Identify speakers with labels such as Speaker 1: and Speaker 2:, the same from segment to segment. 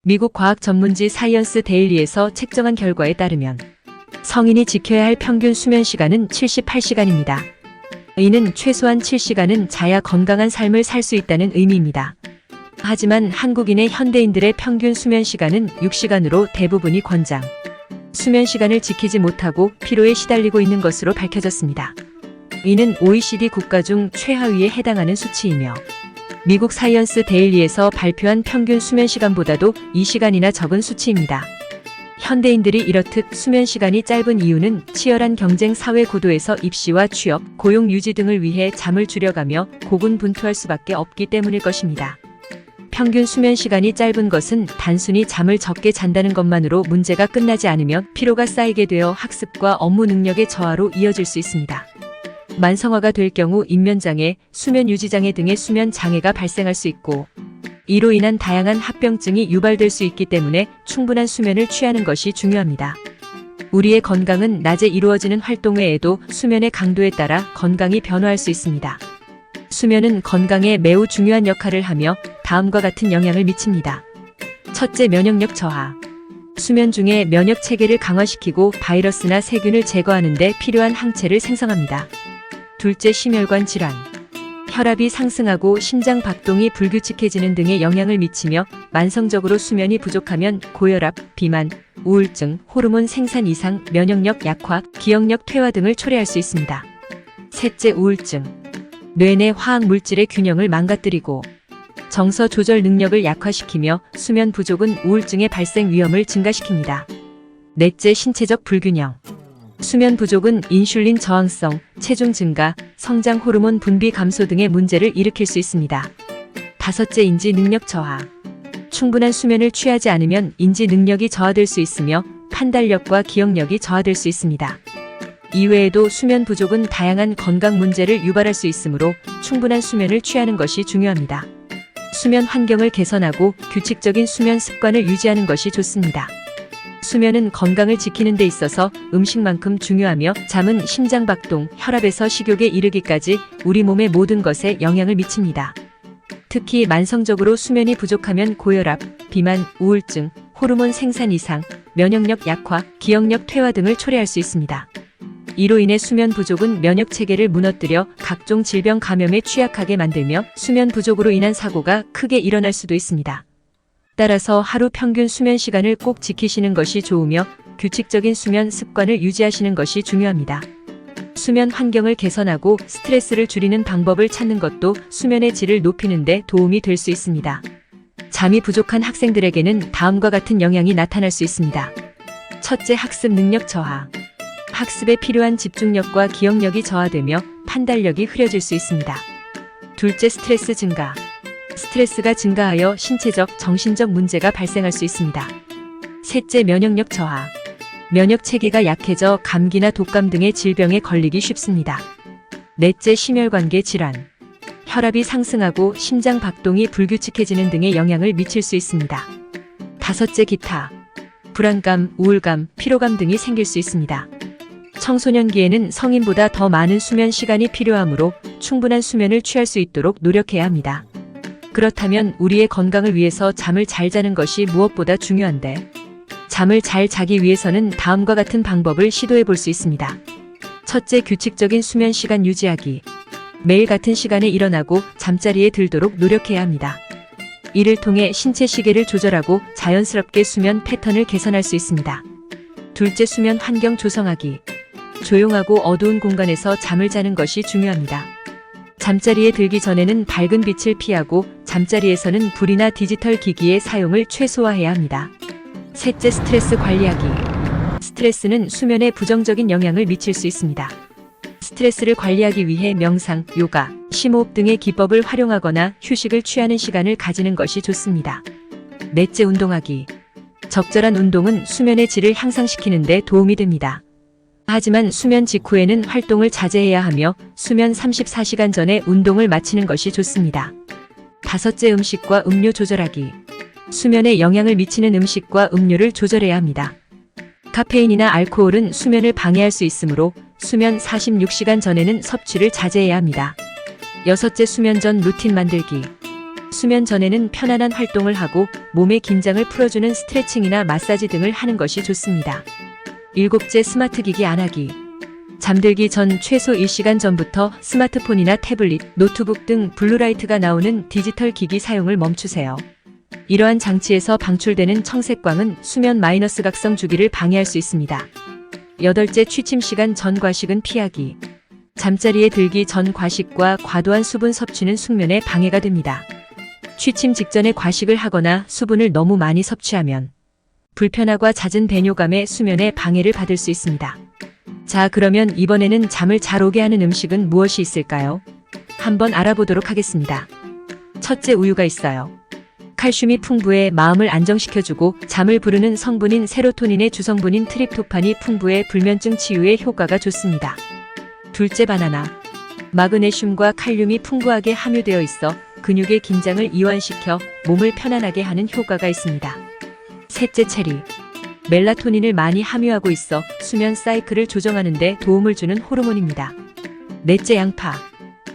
Speaker 1: 미국 과학 전문지 사이언스 데일리에서 책정한 결과에 따르면 성인이 지켜야 할 평균 수면 시간은 78시간입니다. 이는 최소한 7시간은 자야 건강한 삶을 살 수 있다는 의미입니다. 하지만 한국인의 현대인들의 평균 수면 시간은 6시간으로 대부분이 권장. 수면 시간을 지키지 못하고 피로에 시달리고 있는 것으로 밝혀졌습니다. 이는 OECD 국가 중 최하위에 해당하는 수치이며 미국 사이언스 데일리에서 발표한 평균 수면 시간보다도 2시간이나 적은 수치입니다. 현대인들이 이렇듯 수면 시간이 짧은 이유는 치열한 경쟁 사회 구도에서 입시와 취업, 고용 유지 등을 위해 잠을 줄여가며 고군분투할 수밖에 없기 때문일 것입니다. 평균 수면 시간이 짧은 것은 단순히 잠을 적게 잔다는 것만으로 문제가 끝나지 않으며 피로가 쌓이게 되어 학습과 업무 능력의 저하로 이어질 수 있습니다. 만성화가 될 경우 인면장애, 수면 유지장애 등의 수면 장애가 발생할 수 있고 이로 인한 다양한 합병증이 유발될 수 있기 때문에 충분한 수면을 취하는 것이 중요합니다. 우리의 건강은 낮에 이루어지는 활동 외에도 수면의 강도에 따라 건강이 변화할 수 있습니다. 수면은 건강에 매우 중요한 역할을 하며 다음과 같은 영향을 미칩니다. 첫째, 면역력 저하. 수면 중에 면역 체계를 강화시키고 바이러스나 세균을 제거하는 데 필요한 항체를 생성합니다. 둘째, 심혈관 질환. 혈압이 상승하고 심장 박동이 불규칙해지는 등의 영향을 미치며 만성적으로 수면이 부족하면 고혈압, 비만, 우울증, 호르몬 생산 이상, 면역력 약화, 기억력 퇴화 등을 초래할 수 있습니다. 셋째, 우울증. 뇌 내 화학 물질의 균형을 망가뜨리고 정서 조절 능력을 약화시키며 수면 부족은 우울증의 발생 위험을 증가시킵니다. 넷째, 신체적 불균형. 수면 부족은 인슐린 저항성, 체중 증가, 성장 호르몬 분비 감소 등의 문제를 일으킬 수 있습니다. 다섯째, 인지 능력 저하. 충분한 수면을 취하지 않으면 인지 능력이 저하될 수 있으며 판단력과 기억력이 저하될 수 있습니다. 이외에도 수면 부족은 다양한 건강 문제를 유발할 수 있으므로 충분한 수면을 취하는 것이 중요합니다. 수면 환경을 개선하고 규칙적인 수면 습관을 유지하는 것이 좋습니다. 수면은 건강을 지키는 데 있어서 음식만큼 중요하며 잠은 심장박동, 혈압에서 식욕에 이르기까지 우리 몸의 모든 것에 영향을 미칩니다. 특히 만성적으로 수면이 부족하면 고혈압, 비만, 우울증, 호르몬 생산 이상, 면역력 약화, 기억력 퇴화 등을 초래할 수 있습니다. 이로 인해 수면 부족은 면역 체계를 무너뜨려 각종 질병 감염에 취약하게 만들며 수면 부족으로 인한 사고가 크게 일어날 수도 있습니다. 따라서 하루 평균 수면 시간을 꼭 지키시는 것이 좋으며 규칙적인 수면 습관을 유지하시는 것이 중요합니다. 수면 환경을 개선하고 스트레스를 줄이는 방법을 찾는 것도 수면의 질을 높이는 데 도움이 될 수 있습니다. 잠이 부족한 학생들에게는 다음과 같은 영향이 나타날 수 있습니다. 첫째, 학습 능력 저하. 학습에 필요한 집중력과 기억력이 저하되며 판단력이 흐려질 수 있습니다. 둘째, 스트레스 증가. 스트레스가 증가하여 신체적, 정신적 문제가 발생할 수 있습니다. 셋째, 면역력 저하. 면역 체계가 약해져 감기나 독감 등의 질병에 걸리기 쉽습니다. 넷째, 심혈관계 질환. 혈압이 상승하고 심장 박동이 불규칙해지는 등의 영향을 미칠 수 있습니다. 다섯째, 기타. 불안감, 우울감, 피로감 등이 생길 수 있습니다. 청소년기에는 성인보다 더 많은 수면 시간이 필요하므로 충분한 수면을 취할 수 있도록 노력해야 합니다. 그렇다면 우리의 건강을 위해서 잠을 잘 자는 것이 무엇보다 중요한데 잠을 잘 자기 위해서는 다음과 같은 방법을 시도해 볼 수 있습니다. 첫째, 규칙적인 수면 시간 유지하기. 매일 같은 시간에 일어나고 잠자리에 들도록 노력해야 합니다. 이를 통해 신체 시계를 조절하고 자연스럽게 수면 패턴을 개선할 수 있습니다. 둘째, 수면 환경 조성하기. 조용하고 어두운 공간에서 잠을 자는 것이 중요합니다. 잠자리에 들기 전에는 밝은 빛을 피하고 잠자리에서는 불이나 디지털 기기의 사용을 최소화해야 합니다. 셋째, 스트레스 관리하기. 스트레스는 수면에 부정적인 영향을 미칠 수 있습니다. 스트레스를 관리하기 위해 명상, 요가, 심호흡 등의 기법을 활용하거나 휴식을 취하는 시간을 가지는 것이 좋습니다. 넷째, 운동하기. 적절한 운동은 수면의 질을 향상시키는 데 도움이 됩니다. 하지만 수면 직후에는 활동을 자제해야 하며 수면 34시간 전에 운동을 마치는 것이 좋습니다. 다섯째, 음식과 음료 조절하기. 수면에 영향을 미치는 음식과 음료를 조절해야 합니다. 카페인이나 알코올은 수면을 방해할 수 있으므로 수면 46시간 전에는 섭취를 자제해야 합니다. 여섯째, 수면 전 루틴 만들기. 수면 전에는 편안한 활동을 하고 몸의 긴장을 풀어주는 스트레칭이나 마사지 등을 하는 것이 좋습니다. 7째, 스마트 기기 안 하기. 잠들기 전 최소 1시간 전부터 스마트폰이나 태블릿, 노트북 등 블루라이트가 나오는 디지털 기기 사용을 멈추세요. 이러한 장치에서 방출되는 청색광은 수면 마이너스 각성 주기를 방해할 수 있습니다. 8째, 취침 시간 전 과식은 피하기. 잠자리에 들기 전 과식과 과도한 수분 섭취는 숙면에 방해가 됩니다. 취침 직전에 과식을 하거나 수분을 너무 많이 섭취하면 불편함과 잦은 배뇨감에 수면에 방해를 받을 수 있습니다. 자, 그러면 이번에는 잠을 잘 오게 하는 음식은 무엇이 있을까요? 한번 알아보도록 하겠습니다. 첫째, 우유가 있어요. 칼슘이 풍부해 마음을 안정시켜주고 잠을 부르는 성분인 세로토닌의 주성분인 트립토판이 풍부해 불면증 치유에 효과가 좋습니다. 둘째, 바나나. 마그네슘과 칼륨이 풍부하게 함유되어 있어 근육의 긴장을 이완시켜 몸을 편안하게 하는 효과가 있습니다. 셋째, 체리. 멜라토닌을 많이 함유하고 있어 수면 사이클을 조정하는 데 도움을 주는 호르몬입니다. 넷째, 양파.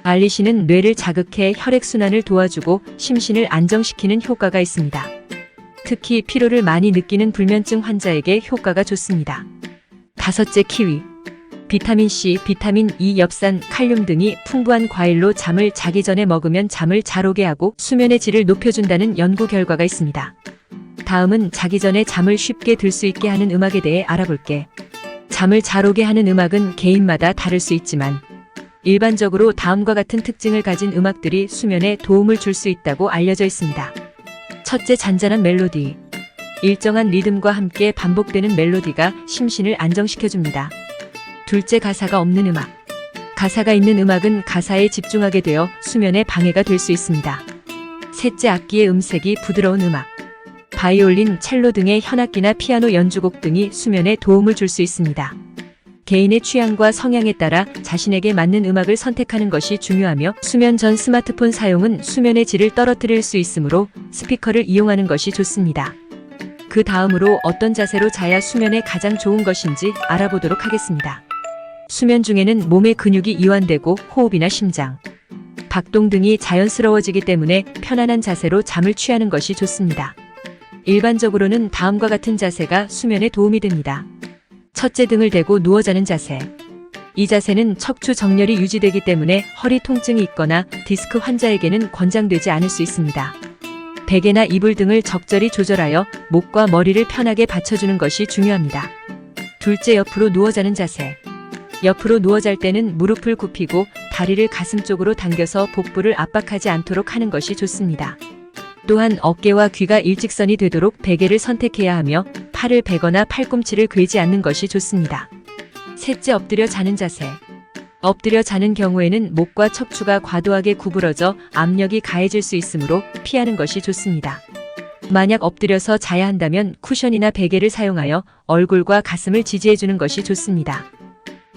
Speaker 1: 알리신은 뇌를 자극해 혈액순환을 도와주고 심신을 안정시키는 효과가 있습니다. 특히 피로를 많이 느끼는 불면증 환자에게 효과가 좋습니다. 다섯째, 키위. 비타민C, 비타민 E, 엽산, 칼륨 등이 풍부한 과일로 잠을 자기 전에 먹으면 잠을 잘 오게 하고 수면의 질을 높여준다는 연구 결과가 있습니다. 다음은 자기 전에 잠을 쉽게 들 수 있게 하는 음악에 대해 알아볼게. 잠을 잘 오게 하는 음악은 개인마다 다를 수 있지만 일반적으로 다음과 같은 특징을 가진 음악들이 수면에 도움을 줄 수 있다고 알려져 있습니다. 첫째, 잔잔한 멜로디. 일정한 리듬과 함께 반복되는 멜로디가 심신을 안정시켜줍니다. 둘째, 가사가 없는 음악. 가사가 있는 음악은 가사에 집중하게 되어 수면에 방해가 될 수 있습니다. 셋째, 악기의 음색이 부드러운 음악. 바이올린, 첼로 등의 현악기나 피아노 연주곡 등이 수면에 도움을 줄 수 있습니다. 개인의 취향과 성향에 따라 자신에게 맞는 음악을 선택하는 것이 중요하며 수면 전 스마트폰 사용은 수면의 질을 떨어뜨릴 수 있으므로 스피커를 이용하는 것이 좋습니다. 그 다음으로 어떤 자세로 자야 수면에 가장 좋은 것인지 알아보도록 하겠습니다. 수면 중에는 몸의 근육이 이완되고 호흡이나 심장, 박동 등이 자연스러워지기 때문에 편안한 자세로 잠을 취하는 것이 좋습니다. 일반적으로는 다음과 같은 자세가 수면에 도움이 됩니다. 첫째, 등을 대고 누워 자는 자세. 이 자세는 척추 정렬이 유지되기 때문에 허리 통증이 있거나 디스크 환자에게는 권장되지 않을 수 있습니다. 베개나 이불 등을 적절히 조절하여 목과 머리를 편하게 받쳐주는 것이 중요합니다. 둘째, 옆으로 누워 자는 자세. 옆으로 누워 잘 때는 무릎을 굽히고 다리를 가슴 쪽으로 당겨서 복부를 압박하지 않도록 하는 것이 좋습니다. 또한 어깨와 귀가 일직선이 되도록 베개를 선택해야 하며 팔을 베거나 팔꿈치를 괴지 않는 것이 좋습니다. 셋째, 엎드려 자는 자세. 엎드려 자는 경우에는 목과 척추가 과도하게 구부러져 압력이 가해질 수 있으므로 피하는 것이 좋습니다. 만약 엎드려서 자야 한다면 쿠션이나 베개를 사용하여 얼굴과 가슴을 지지해주는 것이 좋습니다.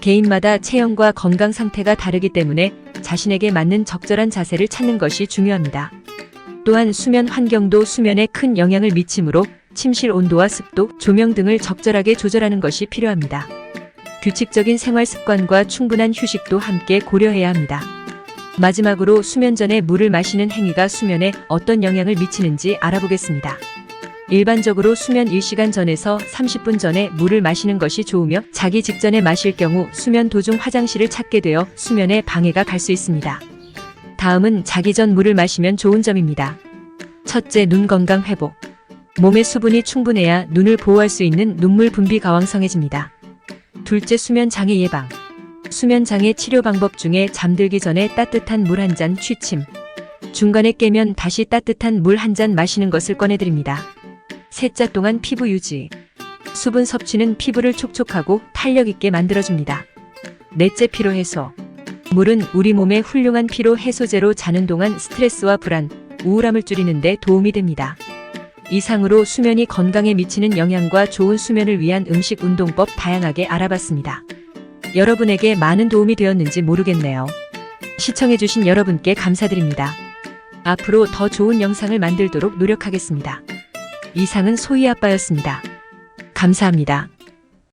Speaker 1: 개인마다 체형과 건강 상태가 다르기 때문에 자신에게 맞는 적절한 자세를 찾는 것이 중요합니다. 또한 수면 환경도 수면에 큰 영향을 미치므로 침실 온도와 습도, 조명 등을 적절하게 조절하는 것이 필요합니다. 규칙적인 생활 습관과 충분한 휴식도 함께 고려해야 합니다. 마지막으로 수면 전에 물을 마시는 행위가 수면에 어떤 영향을 미치는지 알아보겠습니다. 일반적으로 수면 1시간 전에서 30분 전에 물을 마시는 것이 좋으며 자기 직전에 마실 경우 수면 도중 화장실을 찾게 되어 수면에 방해가 갈 수 있습니다. 다음은 자기 전 물을 마시면 좋은 점입니다. 첫째, 눈 건강 회복. 몸의 수분이 충분해야 눈을 보호할 수 있는 눈물 분비가 왕성해집니다. 둘째, 수면 장애 예방. 수면 장애 치료 방법 중에 잠들기 전에 따뜻한 물 한 잔 취침, 중간에 깨면 다시 따뜻한 물 한 잔 마시는 것을 권해드립니다. 셋째, 동안 피부 유지. 수분 섭취는 피부를 촉촉하고 탄력 있게 만들어줍니다. 넷째, 피로 해소. 물은 우리 몸의 훌륭한 피로 해소제로 자는 동안 스트레스와 불안, 우울함을 줄이는 데 도움이 됩니다. 이상으로 수면이 건강에 미치는 영향과 좋은 수면을 위한 음식, 운동법 다양하게 알아봤습니다. 여러분에게 많은 도움이 되었는지 모르겠네요. 시청해주신 여러분께 감사드립니다. 앞으로 더 좋은 영상을 만들도록 노력하겠습니다. 이상은 소희 아빠였습니다. 감사합니다.